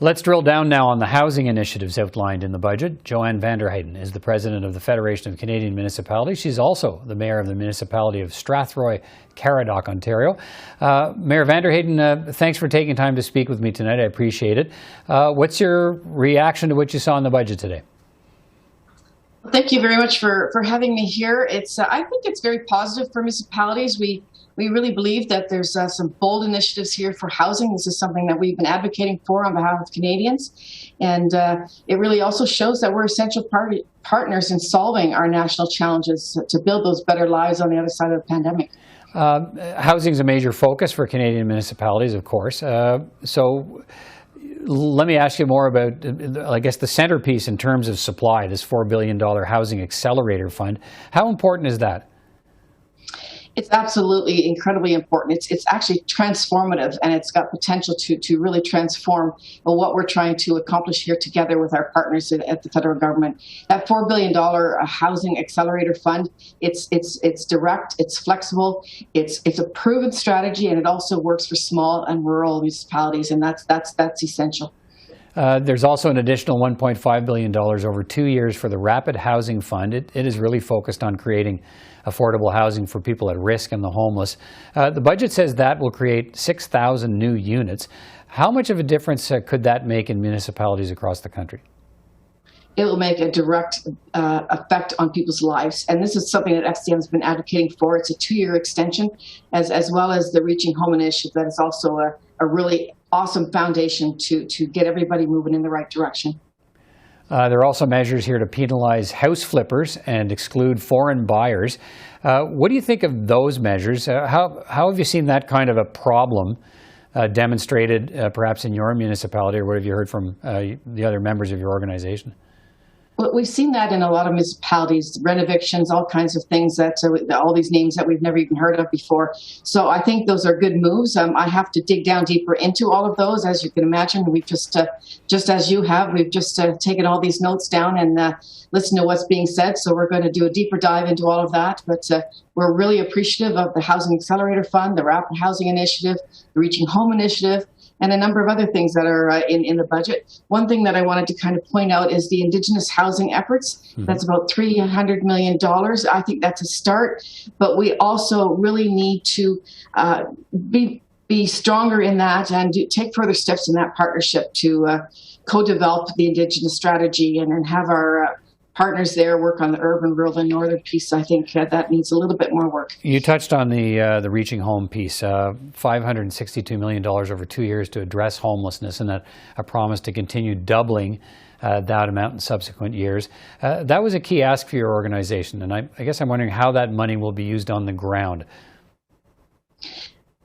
Let's drill down now on the housing initiatives outlined in the budget. Joanne Vanderheyden is the president of the Federation of Canadian Municipalities. She's also the mayor of the municipality of Strathroy, Caradoc, Ontario. Mayor Vanderheyden, thanks for taking time to speak with me tonight. I appreciate it. What's your reaction to what you saw in the budget today? Thank you very much for having me here. I think it's very positive for municipalities. We really believe that there's some bold initiatives here for housing. This is something that we've been advocating for on behalf of Canadians. And it really also shows that we're essential partners in solving our national challenges to build those better lives on the other side of the pandemic. Housing is a major focus for Canadian municipalities, of course. So let me ask you more about, I guess, the centerpiece in terms of supply, this $4 billion Housing Accelerator Fund. How important is that? It's absolutely incredibly important. It's actually transformative, and it's got potential to really transform what we're trying to accomplish here together with our partners at the federal government. That $4 billion Housing Accelerator Fund, it's direct, it's flexible, it's a proven strategy, and it also works for small and rural municipalities, and that's essential. There's also an additional $1.5 billion over 2 years for the Rapid Housing Fund. It is really focused on creating affordable housing for people at risk and the homeless. The budget says that will create 6,000 new units. How much of a difference could that make in municipalities across the country? It will make a direct effect on people's lives. And this is something that FCM has been advocating for. It's a 2-year extension, as well as the Reaching Home initiative. That is also a really awesome foundation to get everybody moving in the right direction. There are also measures here to penalize house flippers and exclude foreign buyers. What do you think of those measures? How have you seen that kind of a problem demonstrated perhaps in your municipality, or what have you heard from the other members of your organization? Well, we've seen that in a lot of municipalities, rent evictions, all kinds of things, all these names that we've never even heard of before. So I think those are good moves. I have to dig down deeper into all of those. As you can imagine, we've just as you have, we've just taken all these notes down and listened to what's being said. So we're going to do a deeper dive into all of that. But we're really appreciative of the Housing Accelerator Fund, the Rapid Housing Initiative, the Reaching Home Initiative, and a number of other things that are in the budget. One thing that I wanted to kind of point out is the Indigenous housing efforts. Mm-hmm. That's about $300 million. I think that's a start, but we also really need to be stronger in that and take further steps in that partnership to co-develop the Indigenous strategy and have our partners there work on the urban, rural, and northern piece. I think that needs a little bit more work. You touched on the Reaching Home piece, $562 million over 2 years to address homelessness, and a promise to continue doubling that amount in subsequent years. That was a key ask for your organization, and I guess I'm wondering how that money will be used on the ground.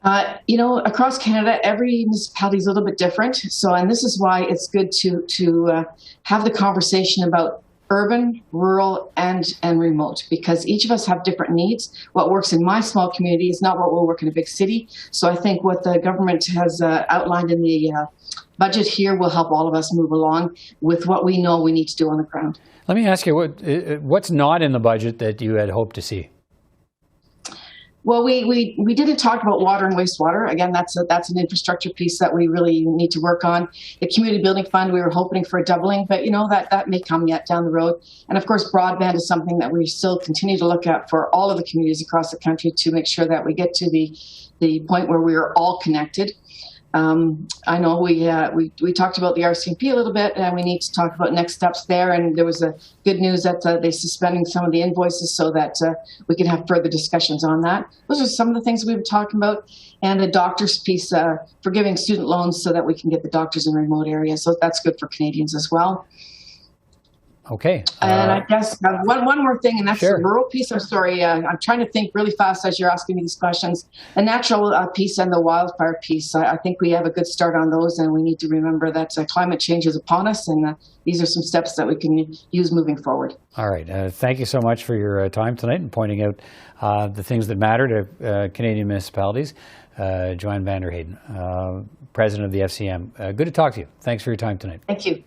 Across Canada, every municipality is a little bit different. And this is why it's good to have the conversation about urban, rural, and remote, because each of us have different needs. What works in my small community is not what will work in a big city. So I think what the government has outlined in the budget here will help all of us move along with what we know we need to do on the ground. Let me ask you, what's not in the budget that you had hoped to see? Well, we didn't talk about water and wastewater. Again, that's an infrastructure piece that we really need to work on. The community building fund, we were hoping for a doubling, but that may come yet down the road. And of course, broadband is something that we still continue to look at for all of the communities across the country to make sure that we get to the point where we are all connected. I know we talked about the RCMP a little bit, and we need to talk about next steps there. And there was a good news that they're suspending some of the invoices so that we can have further discussions on that. Those are some of the things we were talking about. And the doctors piece, forgiving student loans so that we can get the doctors in remote areas. So that's good for Canadians as well. Okay. And I guess one more thing, and that's sure. The rural piece. I'm sorry, I'm trying to think really fast as you're asking me these questions. The natural piece and the wildfire piece, I think we have a good start on those, and we need to remember that climate change is upon us, and these are some steps that we can use moving forward. All right. Thank you so much for your time tonight and pointing out the things that matter to Canadian municipalities. Joanne Vanderheyden, President of the FCM. Good to talk to you. Thanks for your time tonight. Thank you.